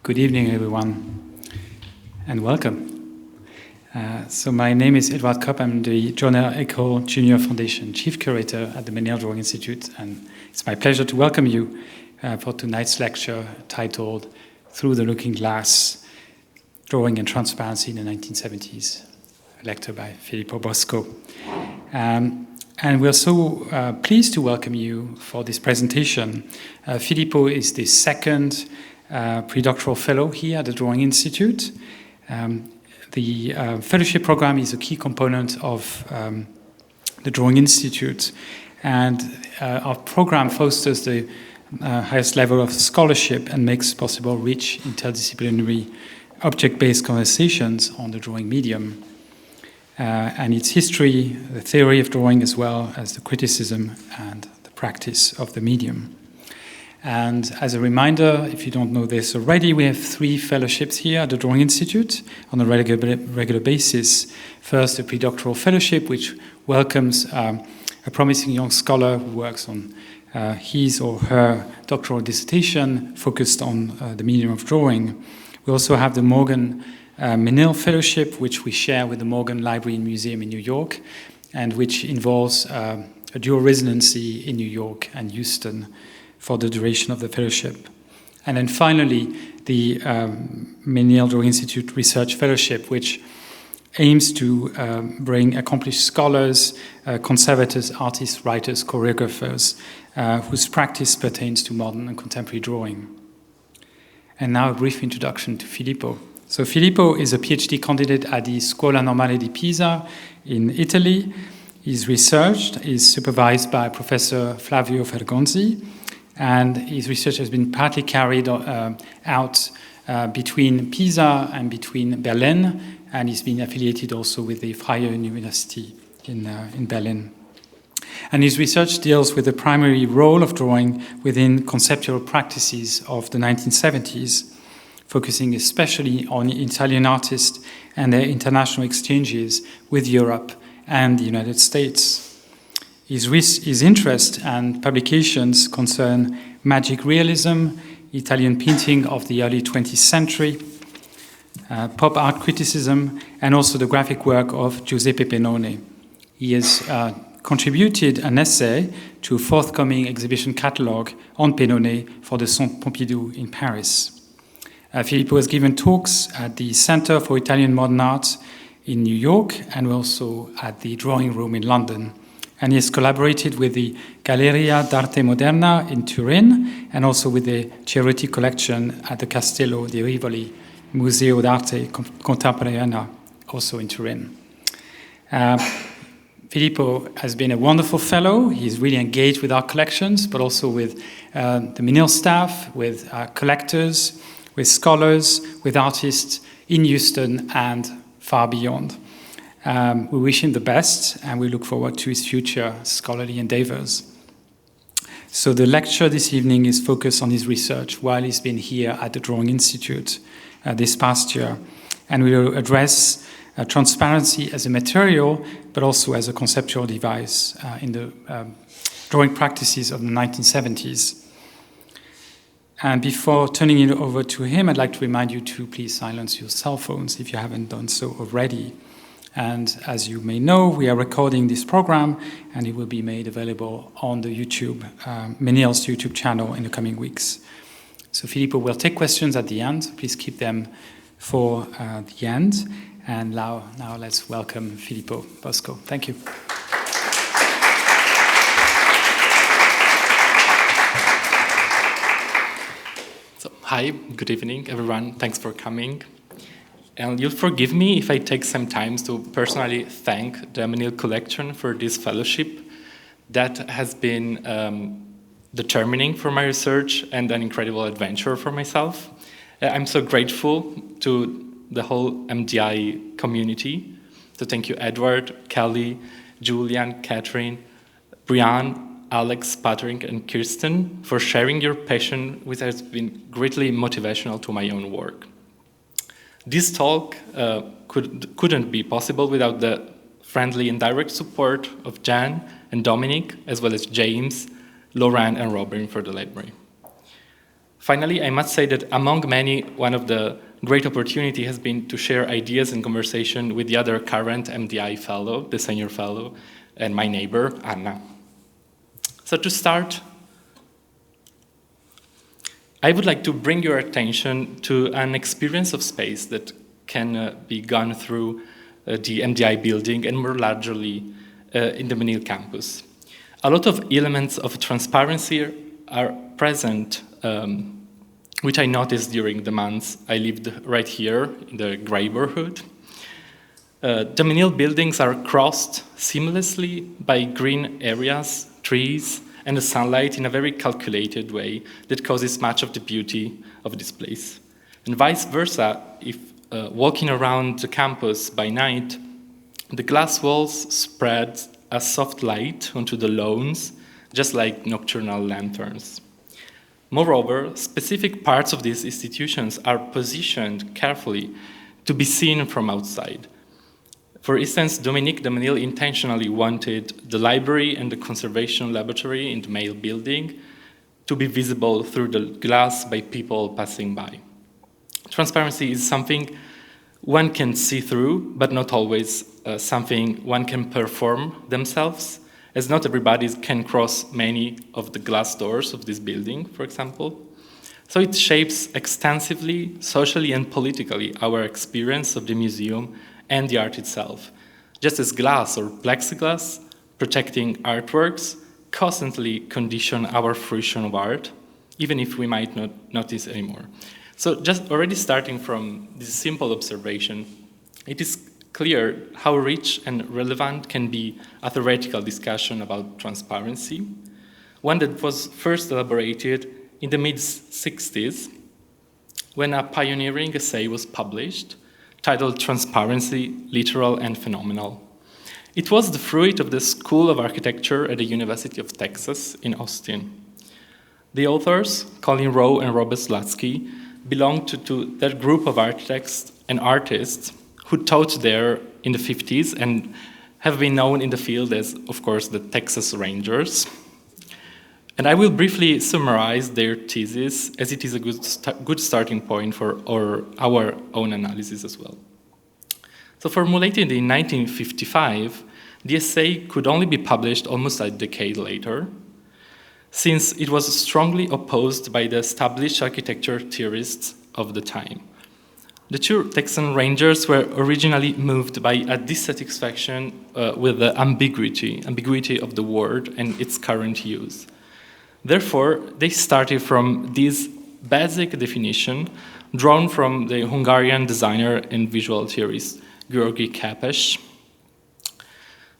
Good evening, everyone, and welcome. So my name is Edward Kopp. I'm the Journal Echo Junior Foundation Chief Curator at the Menil Drawing Institute, and it's my pleasure to welcome you for tonight's lecture titled Through the Looking Glass, Drawing and Transparency in the 1970s, a lecture by Filippo Bosco. And we're so pleased to welcome you for this presentation. Filippo is the second Pre-Doctoral Fellow here at the Drawing Institute. The fellowship program is a key component of the Drawing Institute, and our program fosters the highest level of scholarship and makes possible rich interdisciplinary object-based conversations on the drawing medium and its history, the theory of drawing, as well as the criticism and the practice of the medium. And as a reminder, if you don't know this already, we have 3 fellowships here at the Drawing Institute on a regular basis. First, the Pre-Doctoral Fellowship, which welcomes a promising young scholar who works on his or her doctoral dissertation focused on the medium of drawing. We also have the Morgan Menil Fellowship, which we share with the Morgan Library and Museum in New York, and which involves a dual residency in New York and Houston for the duration of the fellowship. And then finally, the Menil Drawing Institute Research Fellowship, which aims to bring accomplished scholars, conservators, artists, writers, choreographers, whose practice pertains to modern and contemporary drawing. And now a brief introduction to Filippo. So Filippo is a PhD candidate at the Scuola Normale di Pisa in Italy. His research is supervised by Professor Flavio Fergonzi, and his research has been partly carried out between Pisa and between Berlin, and he's been affiliated also with the Freie University in Berlin. And his research deals with the primary role of drawing within conceptual practices of the 1970s, focusing especially on Italian artists and their international exchanges with Europe and the United States. His interest and publications concern magic realism, Italian painting of the early 20th century, pop art criticism, and also the graphic work of Giuseppe Pennone. He has contributed an essay to a forthcoming exhibition catalogue on Pennone for the Centre Pompidou in Paris. Filippo has given talks at the Center for Italian Modern Art in New York and also at the Drawing Room in London. And he has collaborated with the Galleria d'Arte Moderna in Turin and also with the Ceruti collection at the Castello di Rivoli, Museo d'Arte Contemporanea, also in Turin. Filippo has been a wonderful fellow. He's really engaged with our collections, but also with the Menil staff, with collectors, with scholars, with artists in Houston and far beyond. We wish him the best, and we look forward to his future scholarly endeavors. So the lecture this evening is focused on his research while he's been here at the Drawing Institute this past year. And we will address transparency as a material, but also as a conceptual device in the drawing practices of the 1970s. And before turning it over to him, I'd like to remind you to please silence your cell phones if you haven't done so already. And as you may know, we are recording this program, and it will be made available on the Menil's YouTube channel in the coming weeks. So Filippo will take questions at the end. Please keep them for the end. And now let's welcome Filippo Bosco. Thank you. So, hi, good evening, everyone. Thanks for coming. And you'll forgive me if I take some time to personally thank the Menil Collection for this fellowship that has been determining for my research and an incredible adventure for myself. I'm so grateful to the whole MDI community. So thank you, Edward, Kelly, Julian, Catherine, Brian, Alex, Patrick, and Kirsten for sharing your passion, which has been greatly motivational to my own work. This talk couldn't be possible without the friendly and direct support of Jan and Dominic, as well as James, Lauren, and Robin for the library. Finally, I must say that among many, one of the great opportunity has been to share ideas and conversation with the other current MDI fellow, the senior fellow, and my neighbor, Anna. So to start, I would like to bring your attention to an experience of space that can be gone through the MDI building and more largely in the Menil campus. A lot of elements of transparency are present, which I noticed during the months I lived right here in the neighborhood. The Menil buildings are crossed seamlessly by green areas, trees, and the sunlight in a very calculated way that causes much of the beauty of this place. And vice versa, if walking around the campus by night, the glass walls spread a soft light onto the lawns, just like nocturnal lanterns. Moreover, specific parts of these institutions are positioned carefully to be seen from outside. For instance, Dominique de Menil intentionally wanted the library and the conservation laboratory in the main building to be visible through the glass by people passing by. Transparency is something one can see through, but not always something one can perform themselves, as not everybody can cross many of the glass doors of this building, for example. So it shapes extensively, socially and politically, our experience of the museum and the art itself, just as glass or plexiglass protecting artworks constantly condition our fruition of art, even if we might not notice anymore. So just already starting from this simple observation, it is clear how rich and relevant can be a theoretical discussion about transparency, one that was first elaborated in the mid-60s when a pioneering essay was published titled Transparency, Literal and Phenomenal. It was the fruit of the School of Architecture at the University of Texas in Austin. The authors, Colin Rowe and Robert Slutsky, belonged to that group of architects and artists who taught there in the 50s and have been known in the field as, of course, the Texas Rangers. And I will briefly summarize their thesis, as it is a good starting point for our own analysis as well. So formulated in 1955, the essay could only be published almost a decade later, since it was strongly opposed by the established architecture theorists of the time. The two Texan Rangers were originally moved by a dissatisfaction with the ambiguity of the word and its current use. Therefore, they started from this basic definition drawn from the Hungarian designer and visual theorist György Kepes.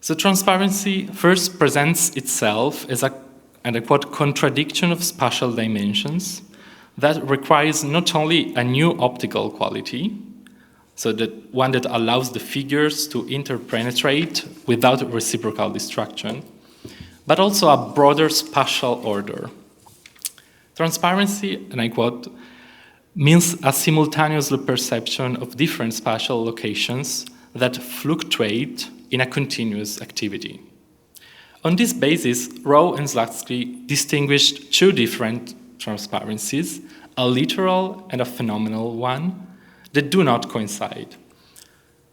So transparency first presents itself as a, and I quote, contradiction of spatial dimensions that requires not only a new optical quality, so that one that allows the figures to interpenetrate without reciprocal destruction, but also a broader spatial order. Transparency, and I quote, means a simultaneous perception of different spatial locations that fluctuate in a continuous activity. On this basis, Rowe and Slutsky distinguished two different transparencies, a literal and a phenomenal one, that do not coincide.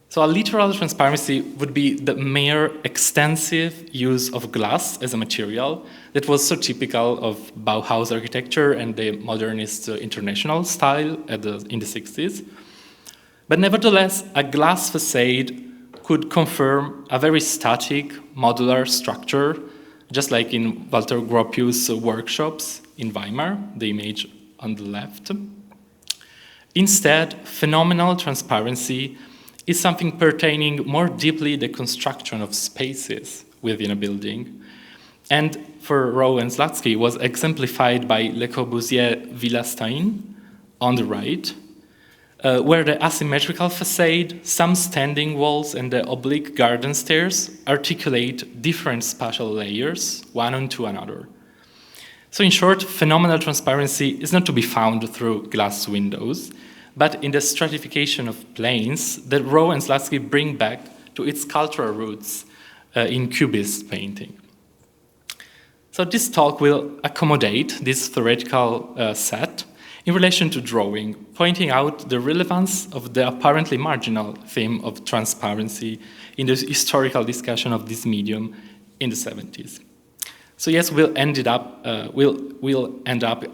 So a literal transparency would be the mere extensive use of glass as a material that was so typical of Bauhaus architecture and the modernist international style in the 60s. But nevertheless, a glass facade could confirm a very static, modular structure, just like in Walter Gropius's workshops in Weimar, the image on the left. Instead, phenomenal transparency is something pertaining more deeply the construction of spaces within a building. And for Rowe and Slutsky was exemplified by Le Corbusier Villa Stein on the right, where the asymmetrical facade, some standing walls, and the oblique garden stairs articulate different spatial layers, one onto another. So in short, phenomenal transparency is not to be found through glass windows, but in the stratification of planes that Rowe and Slutsky bring back to its cultural roots in Cubist painting. So this talk will accommodate this theoretical set, in relation to drawing, pointing out the relevance of the apparently marginal theme of transparency in the historical discussion of this medium in the 70s. So yes, we'll end up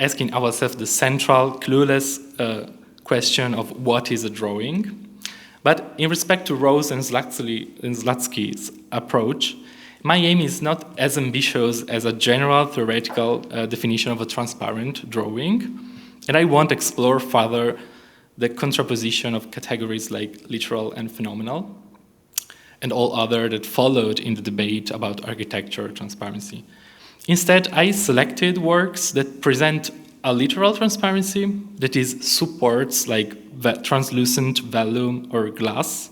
asking ourselves the central, clueless question of what is a drawing. But in respect to Rose and Zlatsky's approach, my aim is not as ambitious as a general theoretical definition of a transparent drawing, and I won't explore further the contraposition of categories like literal and phenomenal, and all other that followed in the debate about architecture transparency. Instead, I selected works that present a literal transparency, that is, supports like translucent vellum or glass,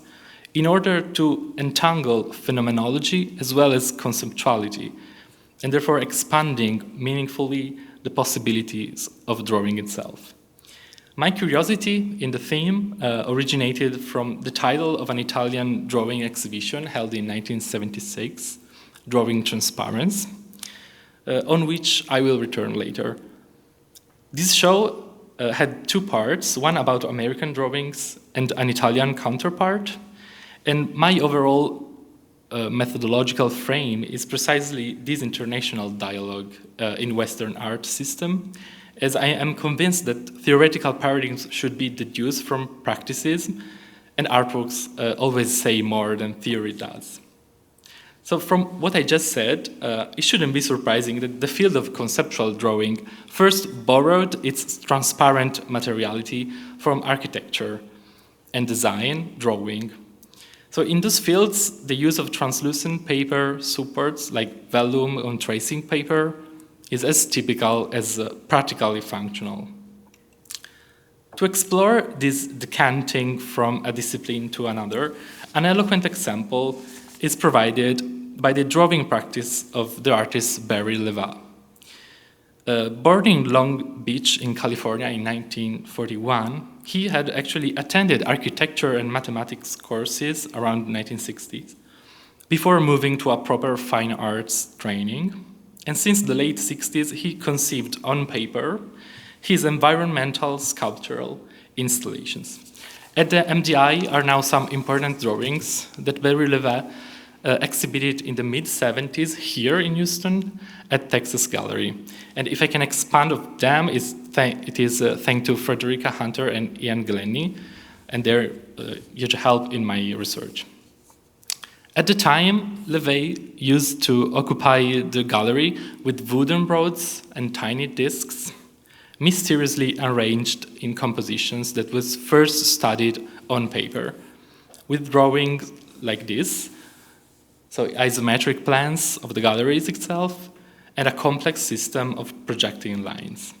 in order to entangle phenomenology as well as conceptuality, and therefore expanding meaningfully the possibilities of drawing itself. My curiosity in the theme originated from the title of an Italian drawing exhibition held in 1976, Drawing Transparence, on which I will return later. This show had two parts, one about American drawings and an Italian counterpart, and my overall methodological frame is precisely this international dialogue in Western art system, as I am convinced that theoretical paradigms should be deduced from practices, and artworks always say more than theory does. So from what I just said, it shouldn't be surprising that the field of conceptual drawing first borrowed its transparent materiality from architecture and design drawing. So in those fields, the use of translucent paper supports like vellum on tracing paper is as typical as practically functional. To explore this decanting from a discipline to another, an eloquent example is provided by the drawing practice of the artist Barry Leval. Born in Long Beach in California in 1941, he had actually attended architecture and mathematics courses around the 1960s before moving to a proper fine arts training. And since the late 60s, he conceived on paper his environmental sculptural installations. At the MDI are now some important drawings that Barry Leval exhibited in the mid-70s here in Houston at Texas Gallery. And if I can expand of them, it is thanks to Frederica Hunter and Ian Glennie and their huge help in my research. At the time, Leval used to occupy the gallery with wooden rods and tiny discs, mysteriously arranged in compositions that was first studied on paper, with drawings like this, so isometric plans of the galleries itself, and a complex system of projecting lines.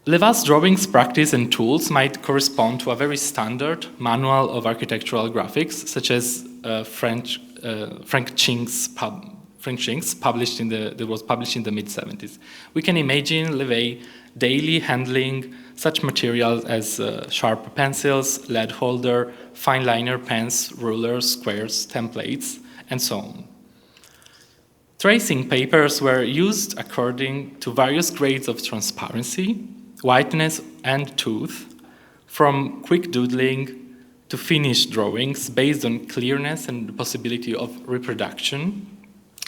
Leval's drawings practice and tools might correspond to a very standard manual of architectural graphics, such as Frank Chink's published that was published in the mid-70s. We can imagine Leval daily handling such materials as sharp pencils, lead holder, fine liner pens, rulers, squares, templates, and so on. Tracing papers were used according to various grades of transparency, whiteness, and tooth, from quick doodling to finished drawings based on clearness and the possibility of reproduction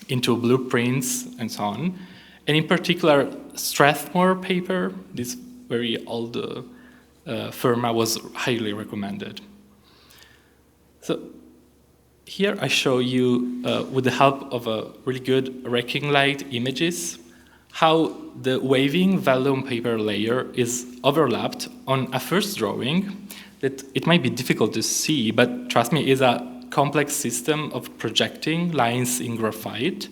into blueprints and so on. And in particular, Strathmore paper, this very old firma, was highly recommended. So here I show you, with the help of a really good wrecking light images, how the waving vellum paper layer is overlapped on a first drawing that it might be difficult to see, but trust me, is a complex system of projecting lines in graphite.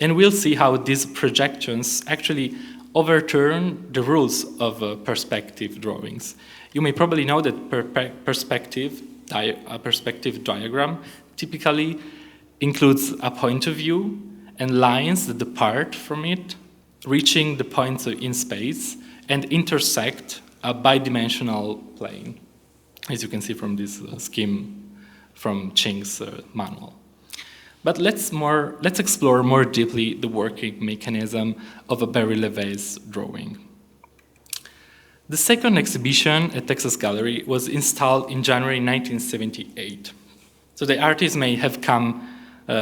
And we'll see how these projections actually overturn the rules of perspective drawings. You may probably know that a perspective diagram typically includes a point of view and lines that depart from it, reaching the points in space and intersect a bidimensional plane, as you can see from this scheme from Chink's manual. But let's explore more deeply the working mechanism of a Barry Leval's drawing. The second exhibition at Texas Gallery was installed in January 1978. So the artist may have come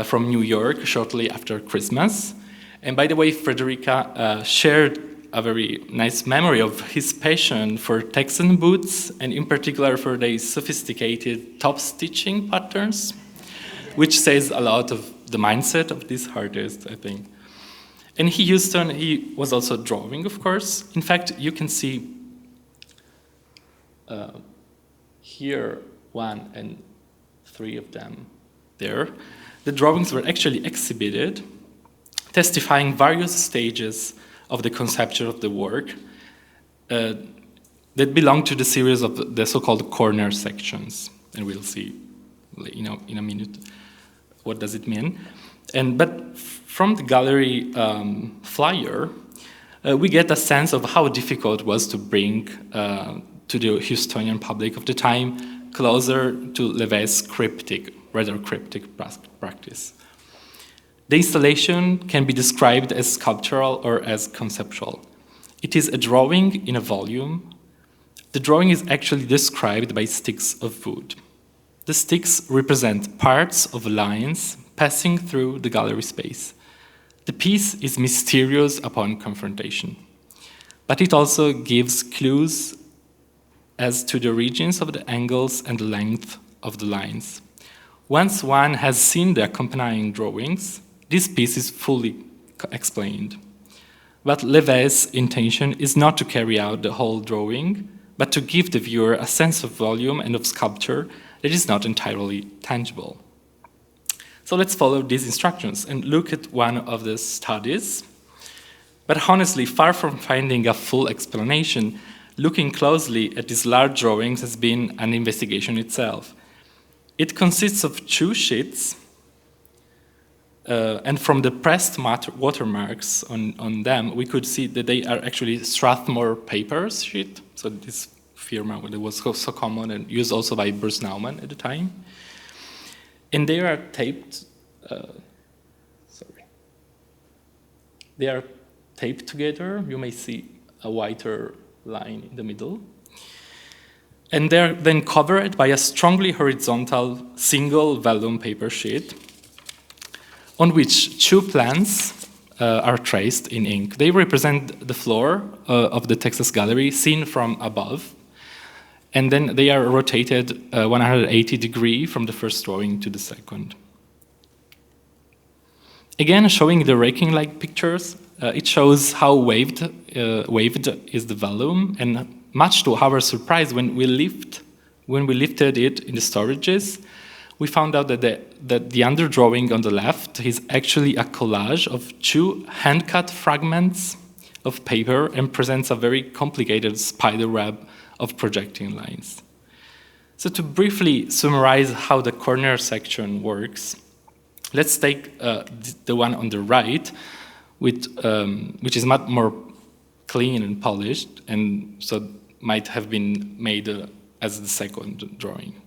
from New York shortly after Christmas. And by the way, Frederica shared a very nice memory of his passion for Texan boots, and in particular for their sophisticated top stitching patterns, which says a lot of the mindset of this artist, I think. And he was also drawing, of course. In fact, you can see here 1 and 3 of them there. The drawings were actually exhibited, testifying various stages of the conception of the work that belong to the series of the so-called corner sections. And we'll see, in a minute what does it mean. But from the gallery flyer, we get a sense of how difficult it was to bring to the Houstonian public of the time closer to Levet's rather cryptic practice. The installation can be described as sculptural or as conceptual. It is a drawing in a volume. The drawing is actually described by sticks of wood. The sticks represent parts of lines passing through the gallery space. The piece is mysterious upon confrontation, but it also gives clues as to the regions of the angles and the length of the lines. Once one has seen the accompanying drawings, this piece is fully explained. But Levet's intention is not to carry out the whole drawing, but to give the viewer a sense of volume and of sculpture that is not entirely tangible. So let's follow these instructions and look at one of the studies. But honestly, far from finding a full explanation, looking closely at these large drawings has been an investigation itself. It consists of 2 sheets, and from the pressed watermarks on them, we could see that they are actually Strathmore paper sheet. So this firma that was so common and used also by Bruce Nauman at the time. And they are taped. They are taped together. You may see a whiter line in the middle. And they're then covered by a strongly horizontal single vellum paper sheet, on which 2 plans are traced in ink. They represent the floor of the Texas Gallery seen from above, and then they are rotated 180 degrees from the first drawing to the second. Again, showing the raking-like pictures, it shows how waved is the vellum, and much to our surprise, when we lifted it in the storages, we found out that the underdrawing on the left is actually a collage of 2 hand-cut fragments of paper and presents a very complicated spider web of projecting lines. So to briefly summarize how the corner section works, let's take the one on the right, which is much more clean and polished, and so might have been made as the second drawing.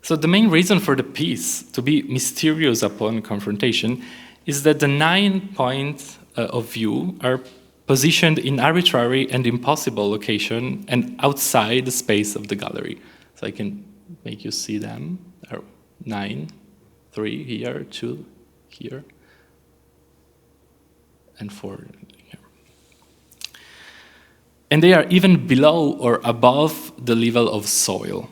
So the main reason for the piece to be mysterious upon confrontation is that the 9 points of view are positioned in arbitrary and impossible location and outside the space of the gallery. So I can make you see them. There are 9, 3 here, 2 here, and 4 here. And they are even below or above the level of soil.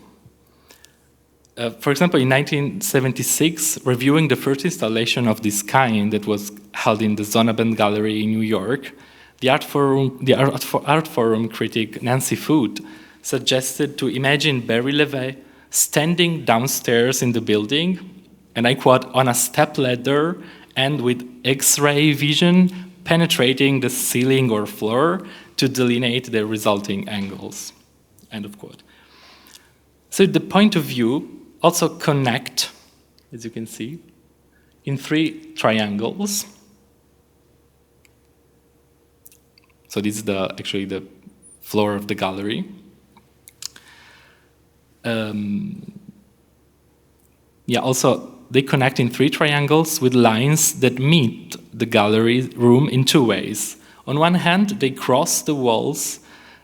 For example, in 1976, reviewing the first installation of this kind that was held in the Zonabend Gallery in New York, the art forum critic Nancy Foote suggested to imagine Barry Levet standing downstairs in the building, and I quote, on a stepladder and with X-ray vision penetrating the ceiling or floor to delineate the resulting angles, end of quote. So the point of view also connect, as you can see, in 3 triangles. So this is actually the floor of the gallery. Also they connect in 3 triangles with lines that meet the gallery room in 2 ways. On one hand, they cross the walls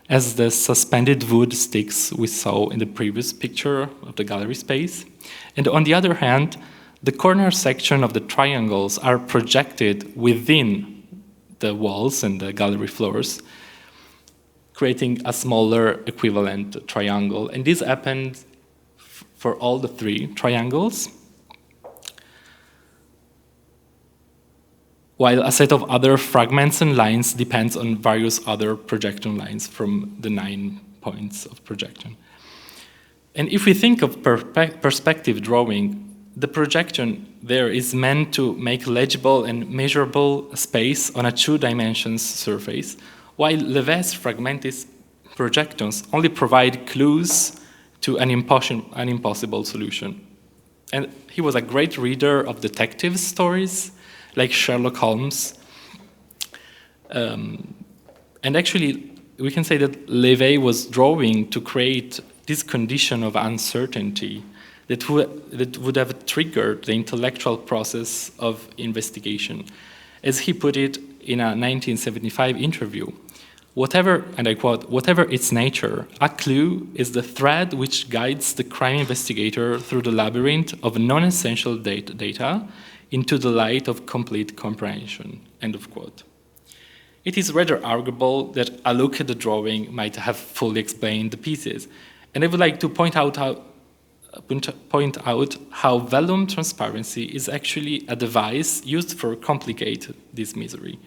as the suspended wood sticks we saw in the previous picture of the gallery space. And on the other hand, the corner section of the triangles are projected within the walls and the gallery floors, creating a smaller equivalent triangle. And this happened for all the three triangles, while a set of other fragments and lines depends on various other projection lines from the 9 points of projection. And if we think of perspective drawing, the projection there is meant to make legible and measurable space on a 2-dimensional surface, while Levet's fragmentist projections only provide clues to an impossible solution. And he was a great reader of detective stories, like Sherlock Holmes. And actually, we can say that Levet was drawing to create this condition of uncertainty that would have triggered the intellectual process of investigation. As he put it in a 1975 interview, whatever, and I quote, "whatever its nature, a clue is the thread which guides the crime investigator through the labyrinth of non-essential data into the light of complete comprehension," end of quote. It is rather arguable that a look at the drawing might have fully explained the pieces, and I would like to point out how vellum transparency is actually a device used for complicate this misery.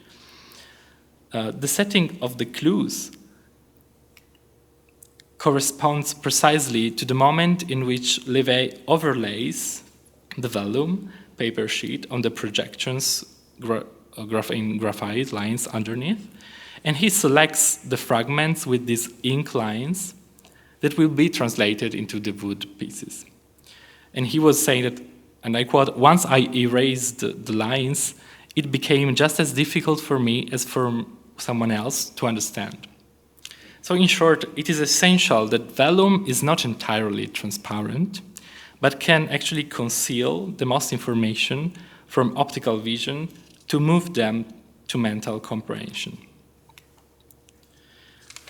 The setting of the clues corresponds precisely to the moment in which Levet overlays the vellum paper sheet on the projections in graphite lines underneath, and he selects the fragments with these ink lines that will be translated into the wood pieces. And he was saying that, and I quote, "Once I erased the lines, it became just as difficult for me as for someone else to understand." So in short, it is essential that vellum is not entirely transparent, but can actually conceal the most information from optical vision to move them to mental comprehension.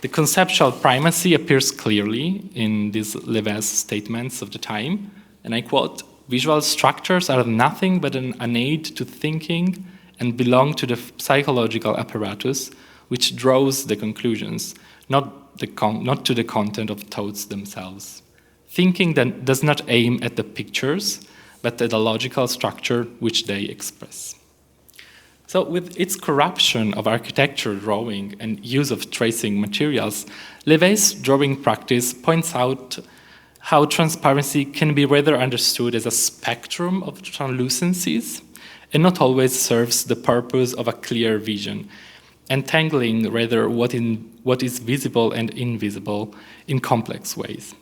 The conceptual primacy appears clearly in these Levet's statements of the time, and I quote, "Visual structures are nothing but an aid to thinking and belong to the psychological apparatus which draws the conclusions, not to the content of thoughts themselves. Thinking then does not aim at the pictures, but at the logical structure which they express." So with its corruption of architecture drawing and use of tracing materials, Levet's drawing practice points out how transparency can be rather understood as a spectrum of translucencies and not always serves the purpose of a clear vision, entangling rather what is visible and invisible in complex ways.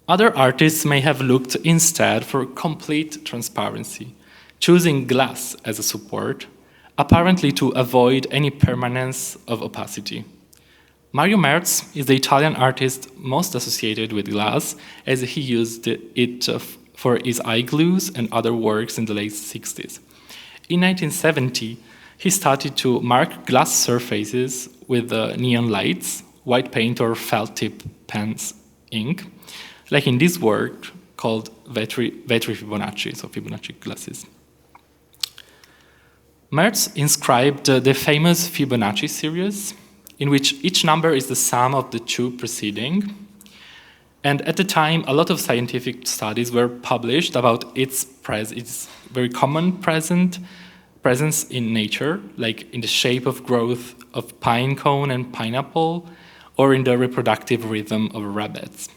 Other artists may have looked instead for complete transparency, choosing glass as a support, apparently to avoid any permanence of opacity. Mario Merz is the Italian artist most associated with glass, as he used it for his eye glues and other works in the late 60s. In 1970, he started to mark glass surfaces with neon lights, white paint or felt-tip pens ink, like in this work called Vetri Fibonacci, so Fibonacci glasses. Merz inscribed the famous Fibonacci series, in which each number is the sum of the two preceding. And at the time, a lot of scientific studies were published about its very common presence in nature, like in the shape of growth of pine cone and pineapple, or in the reproductive rhythm of rabbits.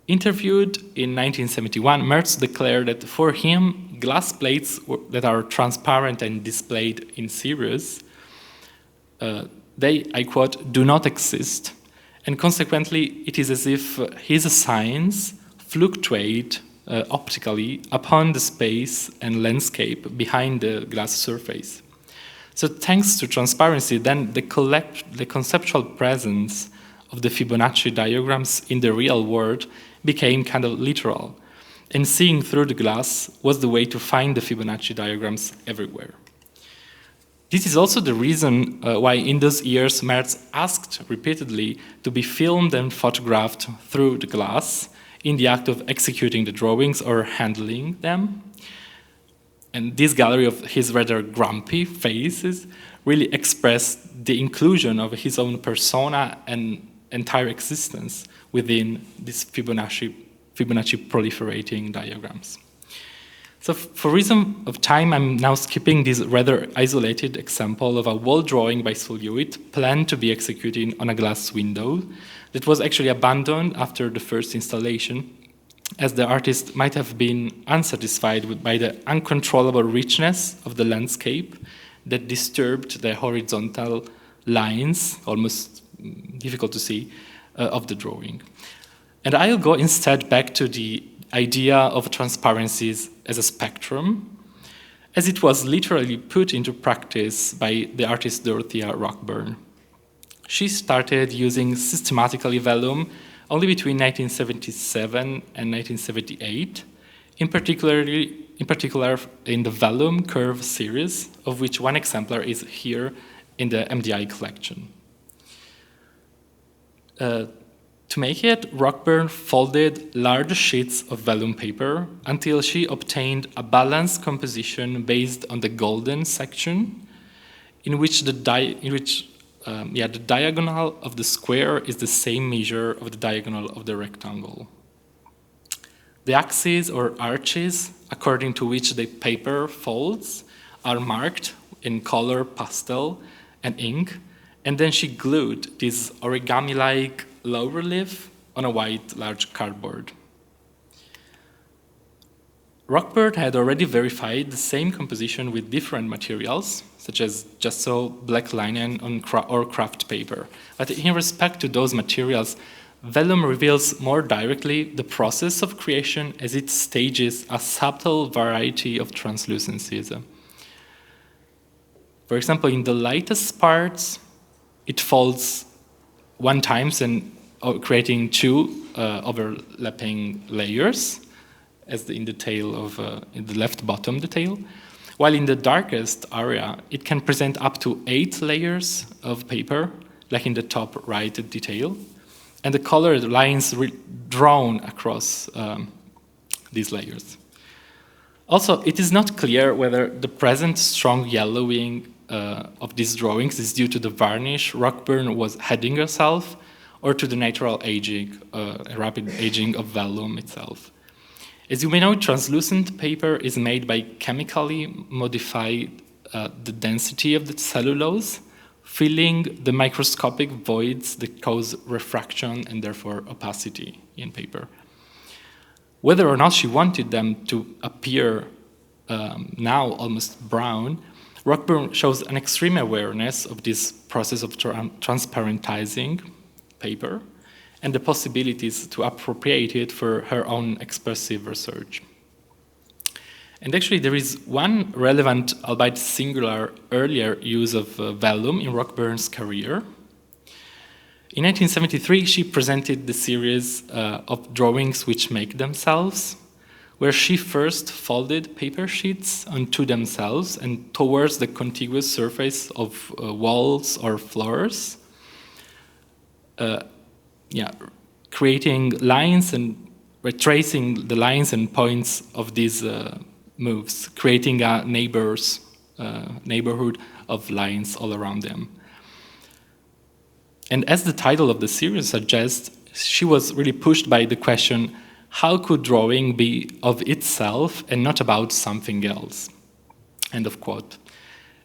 Interviewed in 1971, Merz declared that for him, glass plates that are transparent and displayed in series, they, I quote, "do not exist, and consequently it is as if his signs fluctuate optically upon the space and landscape behind the glass surface." So thanks to transparency, then the conceptual presence of the Fibonacci diagrams in the real world became kind of literal, and seeing through the glass was the way to find the Fibonacci diagrams everywhere. This is also the reason why in those years Merz asked repeatedly to be filmed and photographed through the glass in the act of executing the drawings or handling them. And this gallery of his rather grumpy faces really expressed the inclusion of his own persona and entire existence within these Fibonacci proliferating diagrams. So for reason of time, I'm now skipping this rather isolated example of a wall drawing by Suljuit planned to be executed on a glass window that was actually abandoned after the first installation, as the artist might have been unsatisfied by the uncontrollable richness of the landscape that disturbed the horizontal lines, almost difficult to see, of the drawing. And I'll go instead back to the idea of transparencies as a spectrum, as it was literally put into practice by the artist Dorothea Rockburne. She started using systematically vellum only between 1977 and 1978, in particular in the vellum curve series, of which one exemplar is here in the MDI collection. To make it, Rockburne folded large sheets of vellum paper until she obtained a balanced composition based on the golden section, in which the diagonal of the square is the same measure of the diagonal of the rectangle. The axes or arches, according to which the paper folds, are marked in color pastel and ink, and then she glued this origami-like low relief on a white large cardboard. Rockburne had already verified the same composition with different materials, such as gesso, black linen, or craft paper. But in respect to those materials, vellum reveals more directly the process of creation as it stages a subtle variety of translucencies. For example, in the lightest parts, it folds one times and creating two overlapping layers, as in the tail of in the left bottom detail, while in the darkest area it can present up to 8 layers of paper, like in the top right detail, and the colored lines drawn across these layers. Also, it is not clear whether the present strong yellowing of these drawings is due to the varnish Rockburne was adding herself, or to the natural aging, rapid aging of vellum itself. As you may know, translucent paper is made by chemically modifying the density of the cellulose, filling the microscopic voids that cause refraction and therefore opacity in paper. Whether or not she wanted them to appear now almost brown, Rockburne shows an extreme awareness of this process of transparentizing paper and the possibilities to appropriate it for her own expressive research. And actually there is one relevant, albeit singular, earlier use of vellum in Rockburne's career. In 1973, she presented the series of drawings which make themselves, where she first folded paper sheets onto themselves and towards the contiguous surface of walls or floors, creating lines and retracing the lines and points of these moves, creating a neighborhood of lines all around them. And as the title of the series suggests, she was really pushed by the question, how could drawing be of itself and not about something else? End of quote.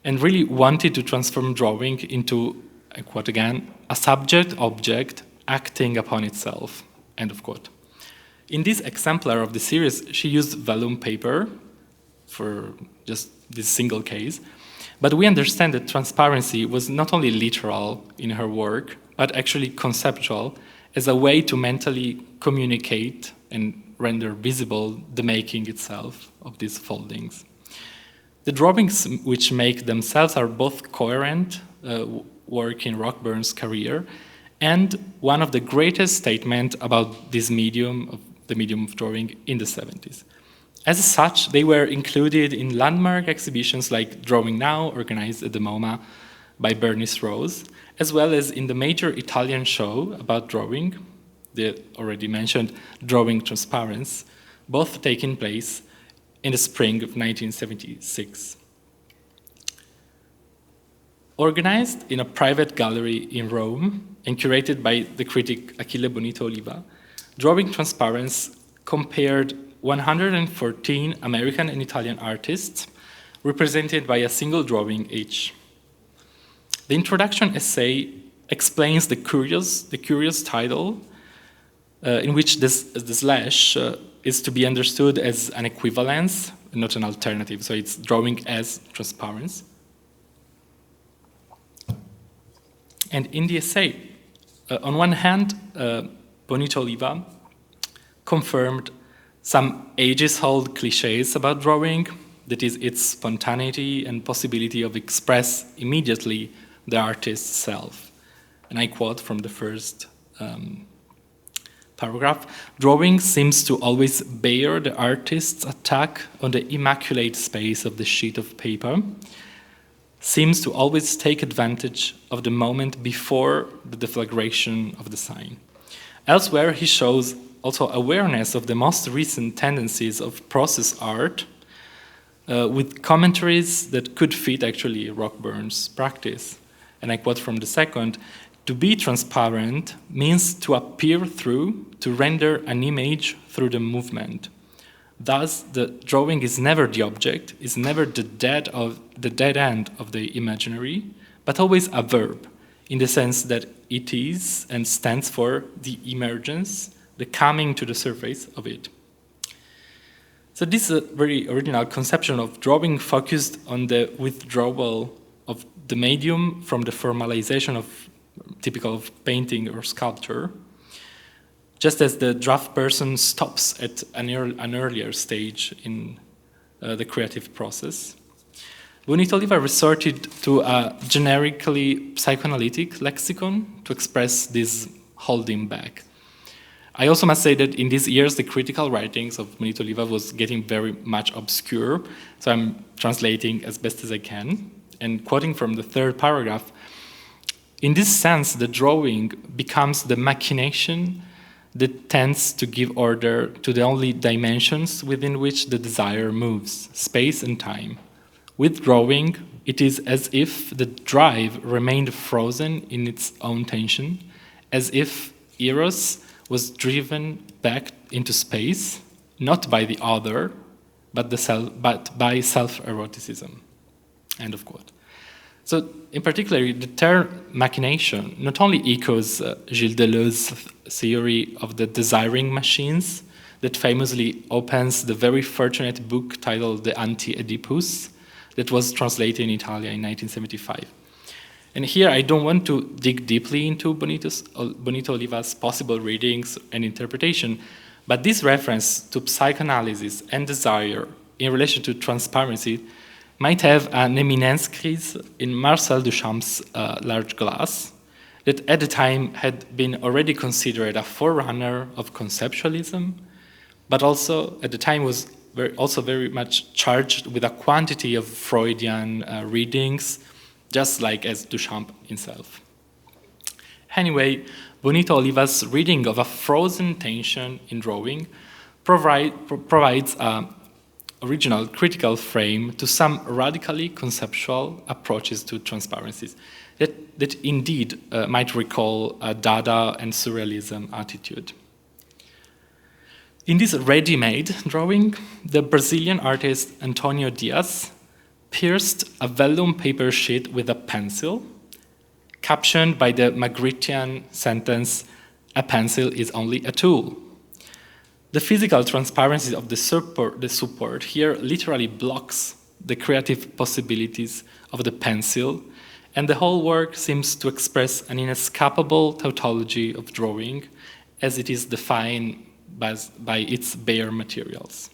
And really wanted to transform drawing into, I quote again, a subject-object acting upon itself, end of quote. In this exemplar of the series, she used vellum paper for just this single case, but we understand that transparency was not only literal in her work, but actually conceptual as a way to mentally communicate and render visible the making itself of these foldings. The drawings which make themselves are both coherent work in Rockburne's career and one of the greatest statements about this medium, the medium of drawing in the 70s. As such, they were included in landmark exhibitions like Drawing Now, organized at the MoMA by Bernice Rose, as well as in the major Italian show about drawing, the already mentioned Drawing Transparence, both taking place in the spring of 1976. Organized in a private gallery in Rome and curated by the critic Achille Bonito Oliva, Drawing Transparence compared 114 American and Italian artists represented by a single drawing each. The introduction essay explains the curious title in which the slash is to be understood as an equivalence, not an alternative, so it's drawing as transparence. And in the essay, on one hand, Bonito Oliva confirmed some ages-old cliches about drawing, that is, its spontaneity and possibility of express immediately the artist's self. And I quote from the first paragraph, "Drawing seems to always bear the artist's attack on the immaculate space of the sheet of paper, seems to always take advantage of the moment before the deflagration of the sign. Elsewhere, he shows also awareness of the most recent tendencies of process art with commentaries that could fit actually Rockburne's practice. And I quote from the second, "To be transparent means to appear through, to render an image through the movement. Thus, the drawing is never the object, is never the dead end of the imaginary, but always a verb, in the sense that it is and stands for the emergence, the coming to the surface of it." So this is a very original conception of drawing focused on the withdrawal of the medium from the formalization of typical of painting or sculpture, just as the draft person stops at an earlier stage in the creative process. Bonito Oliva resorted to a generically psychoanalytic lexicon to express this holding back. I also must say that in these years, the critical writings of Bonito Oliva was getting very much obscure, so I'm translating as best as I can. And quoting from the third paragraph, "In this sense, the drawing becomes the machination that tends to give order to the only dimensions within which the desire moves, space and time. With drawing, it is as if the drive remained frozen in its own tension, as if Eros was driven back into space, not by the other, but by self-eroticism." End of quote. So, in particular, the term machination not only echoes Gilles Deleuze's theory of the desiring machines that famously opens the very fortunate book titled The Anti-Oedipus that was translated in Italia in 1975. And here I don't want to dig deeply into Bonito Oliva's possible readings and interpretation, but this reference to psychoanalysis and desire in relation to transparency might have an éminence grise in Marcel Duchamp's large glass, that at the time had been already considered a forerunner of conceptualism, but also at the time was very much charged with a quantity of Freudian readings, just like as Duchamp himself. Anyway, Bonito Oliva's reading of a frozen tension in drawing provides an original critical frame to some radically conceptual approaches to transparencies that indeed might recall a Dada and Surrealism attitude. In this ready-made drawing, the Brazilian artist Antonio Dias pierced a vellum paper sheet with a pencil, captioned by the Magrittean sentence, "A pencil is only a tool." The physical transparency of the support here literally blocks the creative possibilities of the pencil, and the whole work seems to express an inescapable tautology of drawing as it is defined by its bare materials.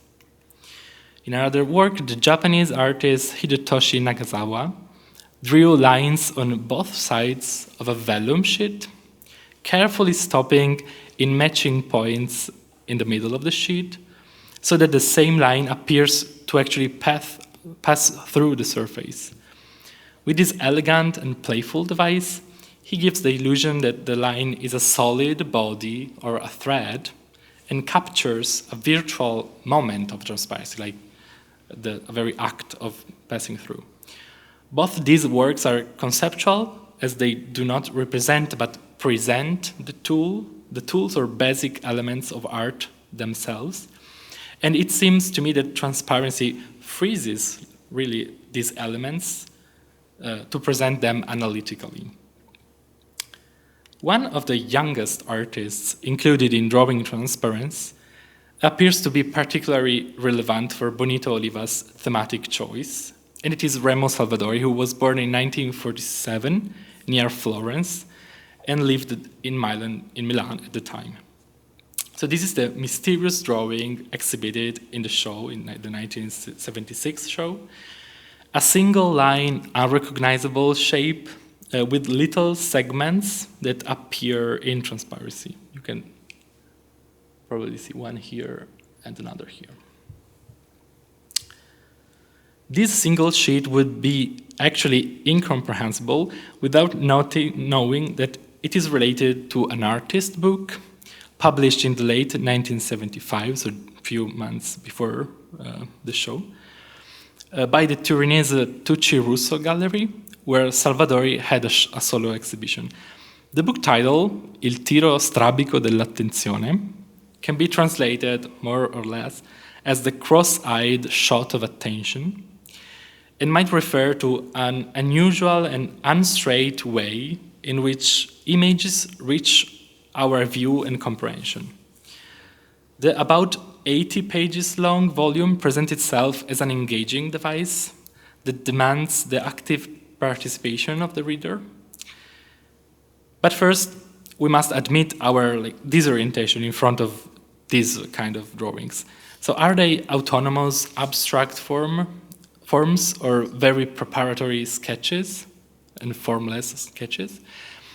In another work, the Japanese artist Hidetoshi Nakazawa drew lines on both sides of a vellum sheet, carefully stopping in matching points in the middle of the sheet, so that the same line appears to actually pass through the surface. With this elegant and playful device, he gives the illusion that the line is a solid body or a thread and captures a virtual moment of transparency, like a very act of passing through. Both these works are conceptual, as they do not represent but present the tools or basic elements of art themselves. And it seems to me that transparency freezes really these elements to present them analytically. One of the youngest artists included in Drawing Transparency appears to be particularly relevant for Bonito Oliva's thematic choice, and it is Remo Salvadori, who was born in 1947 near Florence and lived in Milan at the time. So this is the mysterious drawing exhibited in the show, in the 1976 show. A single line, unrecognizable shape with little segments that appear in transparency. You can probably see one here and another here. This single sheet would be actually incomprehensible without knowing that it is related to an artist book published in the late 1975, so a few months before the show, by the Turinese Tucci Russo Gallery, where Salvadori had a solo exhibition. The book title, Il tiro strabico dell'attenzione, can be translated more or less as the cross-eyed shot of attention, and might refer to an unusual and unstraight way in which images reach our view and comprehension. The about 80 pages long volume presents itself as an engaging device that demands the active participation of the reader. But first, we must admit our disorientation in front of these kind of drawings. So are they autonomous, abstract forms or very preparatory sketches and formless sketches?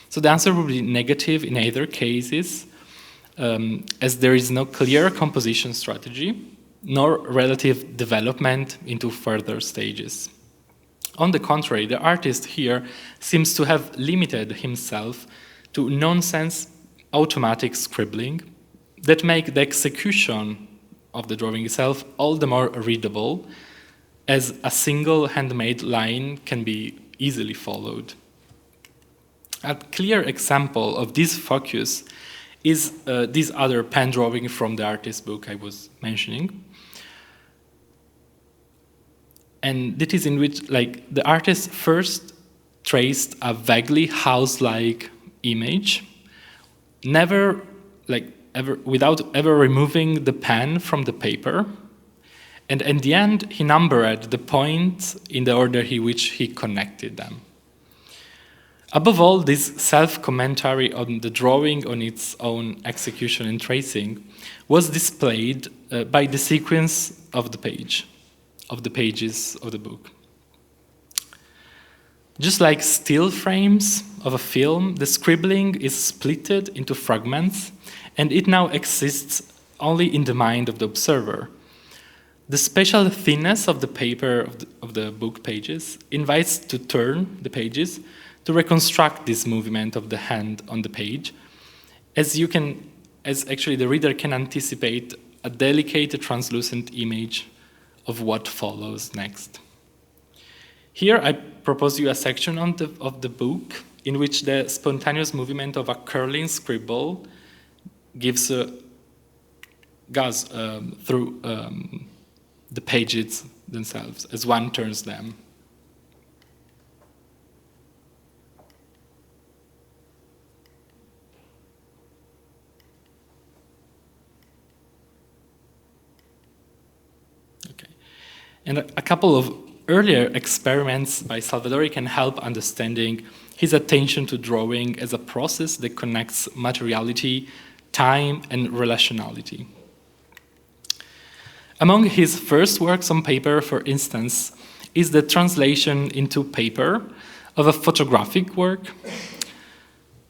So the answer would be negative in either cases, as there is no clear composition strategy, nor relative development into further stages. On the contrary, the artist here seems to have limited himself to nonsense automatic scribbling that make the execution of the drawing itself all the more readable, as a single handmade line can be easily followed. A clear example of this focus is this other pen drawing from the artist book I was mentioning. And that is in which the artist first traced a vaguely house-like image, without ever removing the pen from the paper. And in the end, he numbered the points in the order in which he connected them. Above all, this self-commentary on the drawing, on its own execution and tracing, was displayed by the sequence of the pages of the book. Just like still frames of a film, the scribbling is splitted into fragments, and it now exists only in the mind of the observer. The spatial thinness of the paper of the book pages invites to turn the pages to reconstruct this movement of the hand on the page, as actually the reader can anticipate a delicate translucent image of what follows next. Here I propose you a section of the book in which the spontaneous movement of a curling scribble goes through the pages themselves as one turns them. Okay. And a couple of earlier experiments by Salvadori can help understanding his attention to drawing as a process that connects materiality, time, and relationality. Among his first works on paper, for instance, is the translation into paper of a photographic work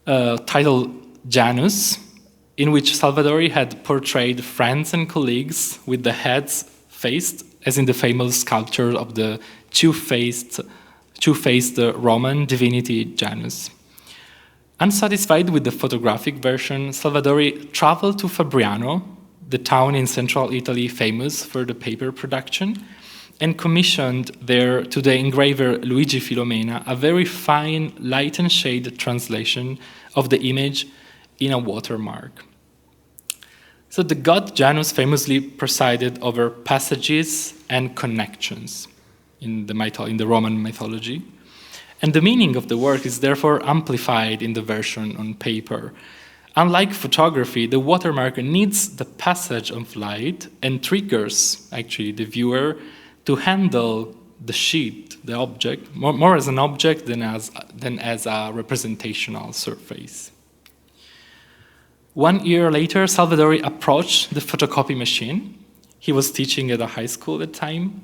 titled Janus, in which Salvadori had portrayed friends and colleagues with the heads faced, as in the famous sculpture of the two-faced Roman divinity Janus. Unsatisfied with the photographic version, Salvadori traveled to Fabriano, the town in central Italy famous for the paper production, and commissioned there to the engraver Luigi Filomena a very fine light and shade translation of the image in a watermark. So the god Janus famously presided over passages and connections in the Roman mythology. And the meaning of the work is therefore amplified in the version on paper. Unlike photography, the watermark needs the passage of light and triggers, actually, the viewer to handle the sheet, the object, more as an object than as a representational surface. 1 year later, Salvadori approached the photocopy machine. He was teaching at a high school at the time,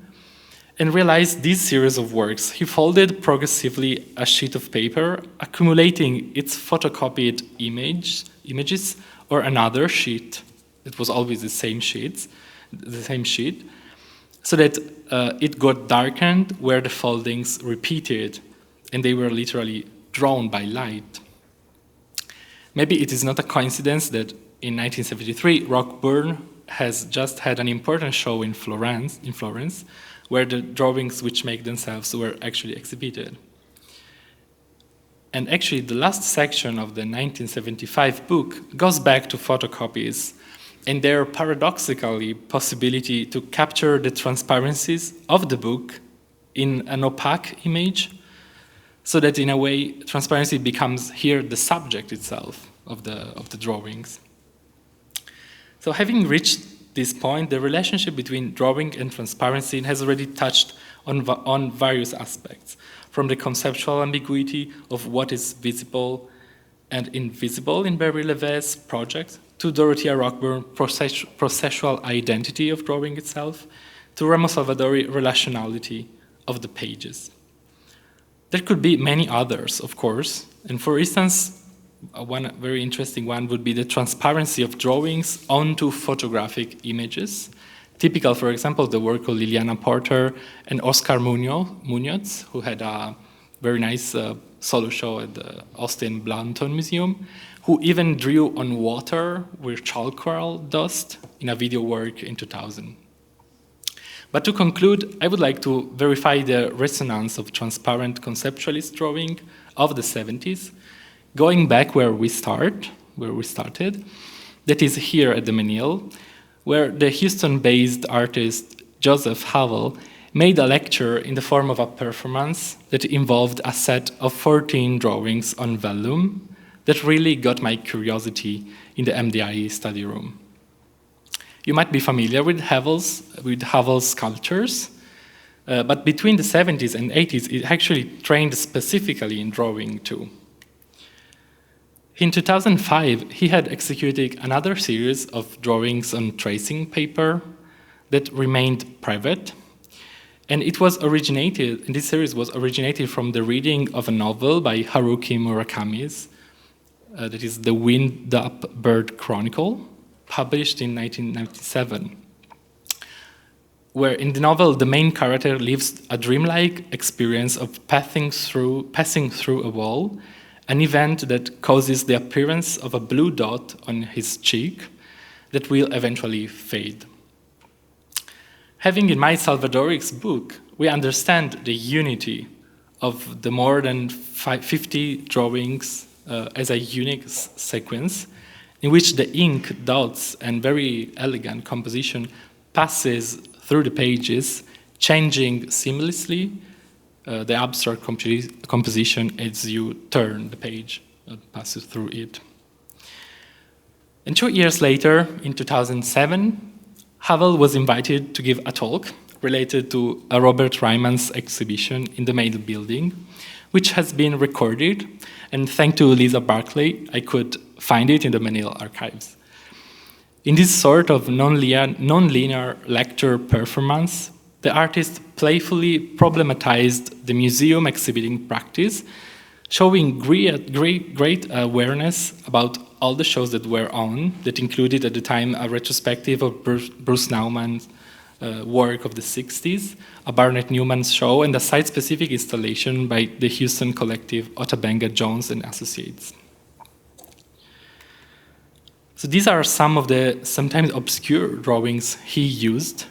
and realized this series of works. He folded progressively a sheet of paper, accumulating its photocopied images or another sheet. It was always the same sheet, so that it got darkened where the foldings repeated, and they were literally drawn by light. Maybe it is not a coincidence that in 1973, Rockburne has just had an important show in Florence, where the drawings which make themselves were actually exhibited. And actually, the last section of the 1975 book goes back to photocopies and their paradoxically possibility to capture the transparencies of the book in an opaque image, so that in a way, transparency becomes here the subject itself of the drawings. So having reached this point, the relationship between drawing and transparency has already touched on various aspects, from the conceptual ambiguity of what is visible and invisible in Barry Levet's project, to Dorothea Rockburne's processual identity of drawing itself, to Remo Salvadori relationality of the pages. There could be many others, of course, and for instance, one very interesting one would be the transparency of drawings onto photographic images. Typical, for example, the work of Liliana Porter and Oscar Munoz, who had a very nice solo show at the Austin Blanton Museum, who even drew on water with charcoal dust in a video work in 2000. But to conclude, I would like to verify the resonance of transparent conceptualist drawing of the 70s, going back where we started, that is here at the Menil, where the Houston-based artist Joseph Havel made a lecture in the form of a performance that involved a set of 14 drawings on vellum that really got my curiosity in the MDI study room. You might be familiar with Havel's sculptures, but between the 70s and 80s, it actually trained specifically in drawing too. In 2005, he had executed another series of drawings on tracing paper that remained private, and this series was originated from the reading of a novel by Haruki Murakami's, that is The Winged Up Bird Chronicle, published in 1997, where in the novel the main character lives a dreamlike experience of passing through a wall, an event that causes the appearance of a blue dot on his cheek that will eventually fade. Having in mind Salvadori's book, we understand the unity of the more than 50 drawings as a unique sequence in which the ink, dots, and very elegant composition passes through the pages, changing seamlessly the abstract composition as you turn the page, passes through it. And 2 years later, in 2007, Havel was invited to give a talk related to a Robert Ryman's exhibition in the main building, which has been recorded, and thanks to Lisa Barclay, I could find it in the Menil archives. In this sort of non-linear lecture performance, the artist playfully problematized the museum exhibiting practice, showing great awareness about all the shows that were on, that included at the time a retrospective of Bruce Naumann's work of the 60s, a Barnett Newman show, and a site-specific installation by the Houston collective Otabenga Jones and Associates. So these are some of the sometimes obscure drawings he used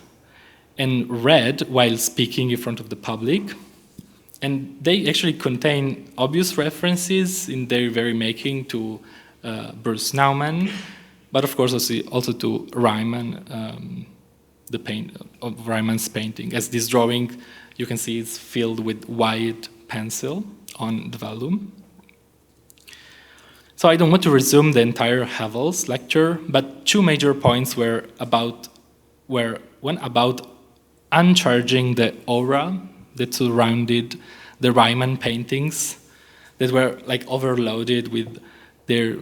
and read while speaking in front of the public. And they actually contain obvious references in their very making to Bruce Naumann, but of course also to Ryman, the paint of Ryman's painting. As this drawing, you can see, is filled with white pencil on the vellum. So I don't want to resume the entire Havel's lecture, but two major points were one about uncharging the aura that surrounded the Ryman paintings that were like overloaded with their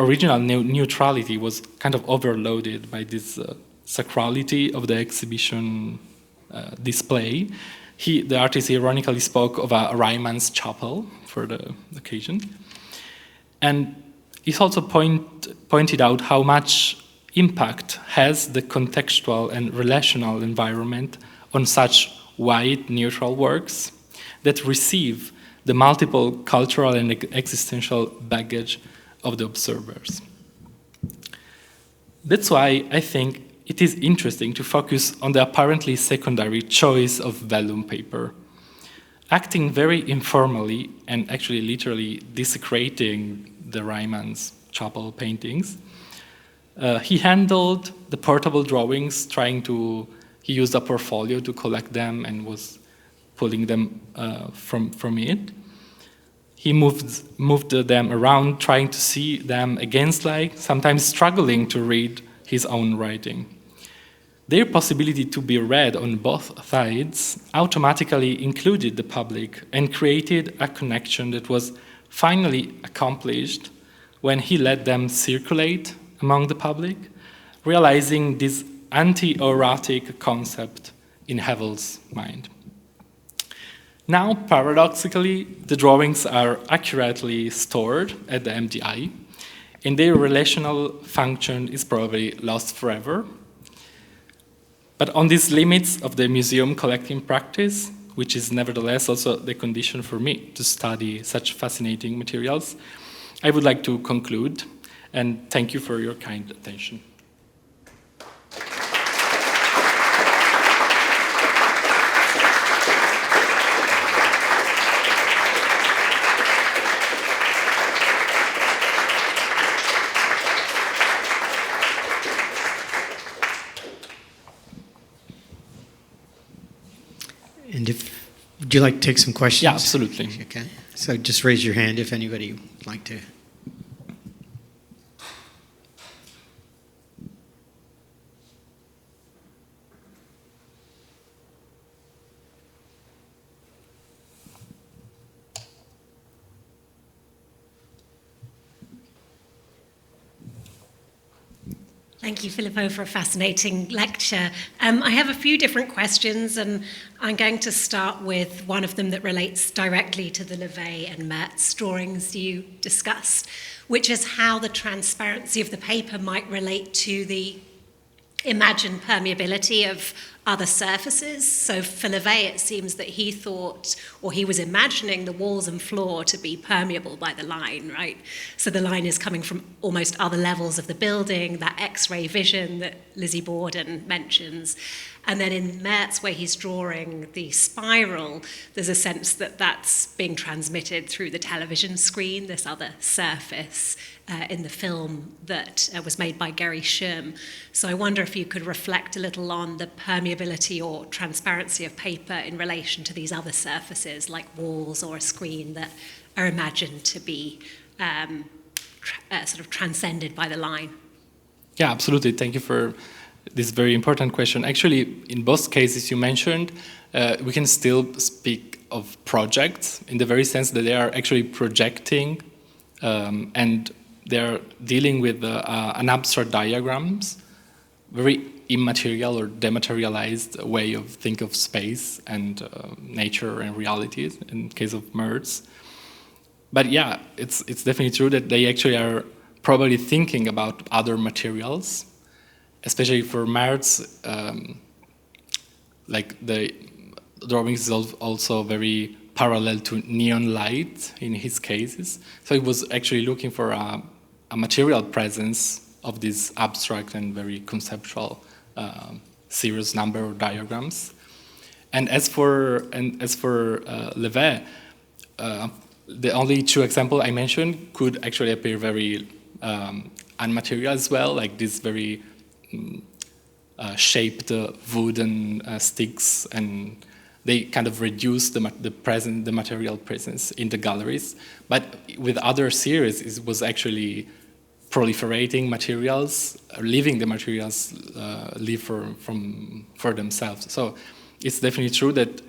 original neutrality was kind of overloaded by this sacrality of the exhibition display. The artist ironically spoke of a Ryman's chapel for the occasion. And he also pointed out how much impact has the contextual and relational environment on such wide, neutral works that receive the multiple cultural and existential baggage of the observers. That's why I think it is interesting to focus on the apparently secondary choice of vellum paper. Acting very informally and actually literally desecrating the Ryman's chapel paintings, he handled the portable drawings, he used a portfolio to collect them and was pulling them from it. He moved them around, trying to see them against light, sometimes struggling to read his own writing. Their possibility to be read on both sides automatically included the public and created a connection that was finally accomplished when he let them circulate among the public, realizing this anti-auratic concept in Havel's mind. Now, paradoxically, the drawings are accurately stored at the MDI, and their relational function is probably lost forever. But on these limits of the museum collecting practice, which is nevertheless also the condition for me to study such fascinating materials, I would like to conclude, and thank you for your kind attention. And would you like to take some questions? Yeah, absolutely. Okay. So just raise your hand if anybody would like to. Thank you, Filippo, for a fascinating lecture. I have a few different questions, and I'm going to start with one of them that relates directly to the Levay and Merz drawings you discussed, which is how the transparency of the paper might relate to the imagined permeability of other surfaces. So for Levay, it seems that he thought, or he was imagining the walls and floor to be permeable by the line, right? So the line is coming from almost other levels of the building, that X-ray vision that Lizzie Borden mentions. And then in Merz, where he's drawing the spiral, there's a sense that that's being transmitted through the television screen, this other surface in the film that was made by Gary Schirm. So I wonder if you could reflect a little on the permeability or transparency of paper in relation to these other surfaces, like walls or a screen, that are imagined to be sort of transcended by the line. Yeah, absolutely. Thank you for this very important question. Actually, in both cases you mentioned, we can still speak of projects in the very sense that they are actually projecting and they're dealing with an abstract diagrams, very immaterial or dematerialized way of think of space and nature and realities in case of Merz. But yeah, it's definitely true that they actually are probably thinking about other materials, especially for Merz. Like the drawings is also very parallel to neon light in his cases. So he was actually looking for a material presence of these abstract and very conceptual series number or diagrams. And as for Levet, the only two examples I mentioned could actually appear very unmaterial as well, like this very shaped wooden sticks, and they kind of reduce the material presence in the galleries. But with other series, it was actually proliferating materials, leaving the materials live for themselves. So it's definitely true that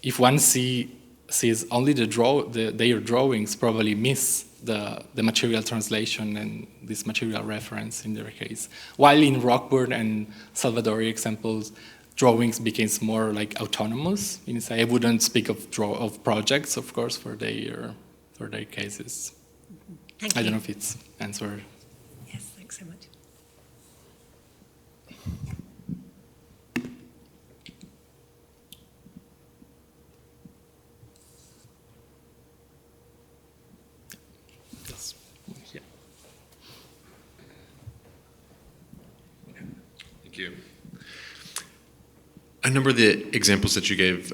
if one sees only their drawings, probably miss the material translation and this material reference in their case. While in Rockburne and Salvadori examples, drawings became more like autonomous. I wouldn't speak of projects, of course, for their cases. Thank you. I don't know if it's answered. Yes, thanks so much. Yes. Yeah. Thank you. A number of the examples that you gave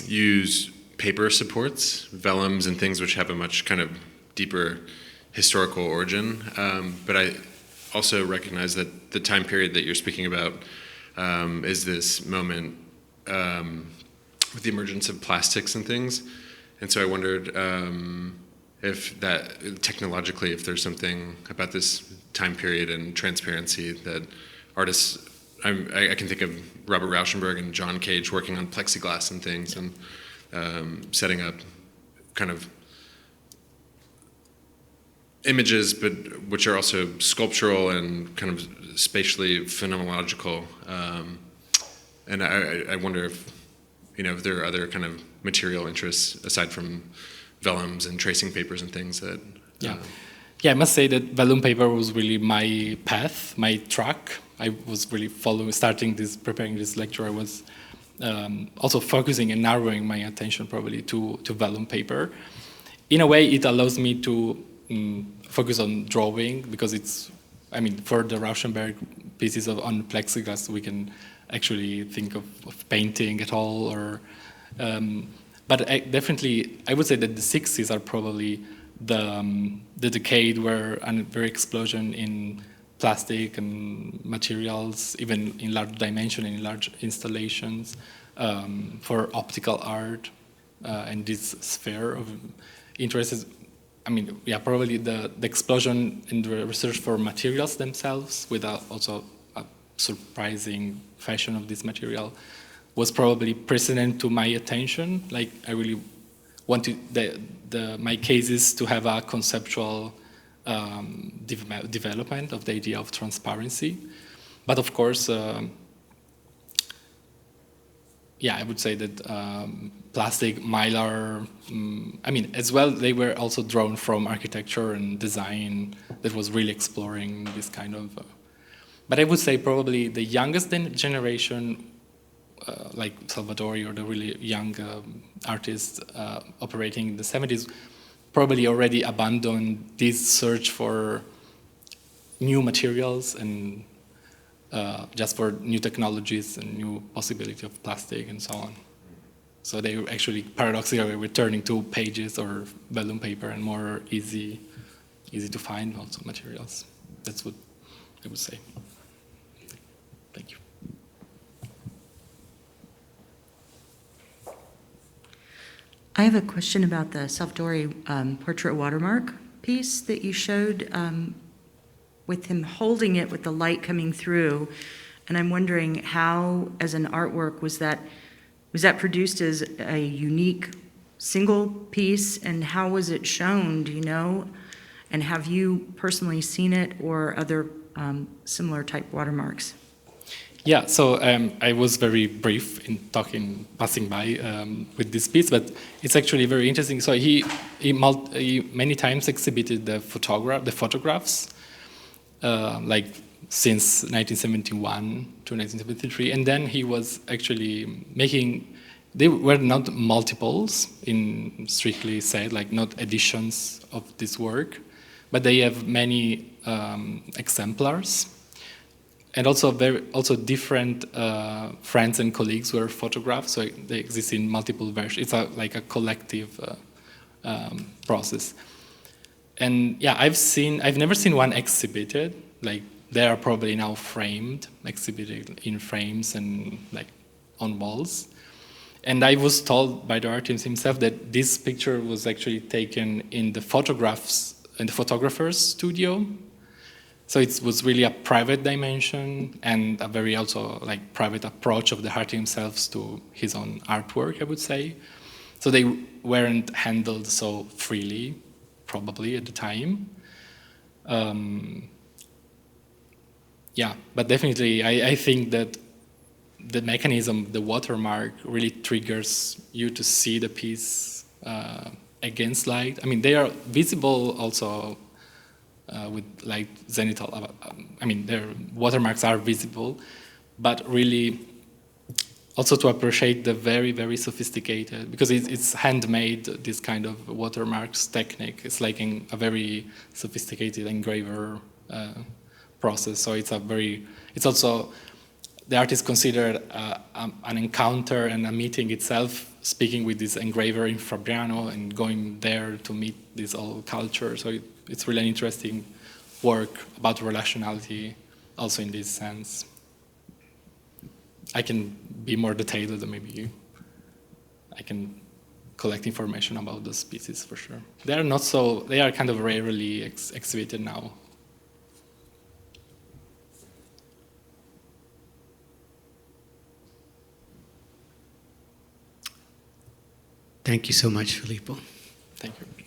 use paper supports, vellums, and things which have a much kind of deeper historical origin. But I also recognize that the time period that you're speaking about is this moment with the emergence of plastics and things. And so I wondered if that, technologically, if there's something about this time period and transparency that artists, I can think of Robert Rauschenberg and John Cage working on plexiglass and things, and setting up kind of images, but which are also sculptural and kind of spatially phenomenological. And I wonder if, if there are other kind of material interests aside from vellums and tracing papers and things that. Yeah, I must say that vellum paper was really my path, my track. I was really preparing this lecture. I was also focusing and narrowing my attention probably to vellum paper. In a way, it allows me to focus on drawing, because for the Rauschenberg pieces on plexiglass, we can actually think of painting at all, but I would say that the 60s are probably the decade where a very explosion in plastic and materials, even in large dimension and in large installations, for optical art, and this sphere of interest is, probably the explosion in the research for materials themselves, with also a surprising fashion of this material, was probably precedent to my attention. Like, I really wanted my cases to have a conceptual development of the idea of transparency. But of course, I would say that plastic, mylar, as well, they were also drawn from architecture and design that was really exploring this kind of. But I would say probably the youngest generation, like Salvadori or the really young artists operating in the 70s, probably already abandoned this search for new materials and just for new technologies and new possibility of plastic and so on. So they were actually paradoxically returning to pages or vellum paper and more easy to find also materials. That's what I would say. Thank you. I have a question about the Salvadori portrait watermark piece that you showed, with him holding it with the light coming through. And I'm wondering how, as an artwork, was that produced as a unique single piece, and how was it shown, do you know? And have you personally seen it or other similar type watermarks? Yeah, so I was very brief in passing by with this piece, but it's actually very interesting. So he many times exhibited the photographs, like since 1971 to 1973, and then he was actually making. They were not multiples in strictly said, like not editions of this work, but they have many exemplars. And also different friends and colleagues were photographed, so they exist in multiple versions. It's like a collective process. And yeah, I've never seen one exhibited. Like they are probably now exhibited in frames and like on walls. And I was told by the artist himself that this picture was actually taken in the photographer's studio. So it was really a private dimension and a very also like private approach of the artist himself to his own artwork, I would say. So they weren't handled so freely, probably at the time. Yeah, but definitely I think that the mechanism, the watermark, really triggers you to see the piece against light. I mean, they are visible also with light zenithal. I mean, their watermarks are visible, but really also to appreciate the very, very sophisticated, because it's handmade, this kind of watermarks technique. It's like a very sophisticated engraver process. So it's also, the artist considered an encounter and a meeting itself, speaking with this engraver in Fabriano and going there to meet this old culture. So it's really an interesting work about relationality, also in this sense. I can be more detailed, maybe I can collect information about those pieces for sure. They are kind of rarely exhibited now. Thank you so much, Filippo. Thank you.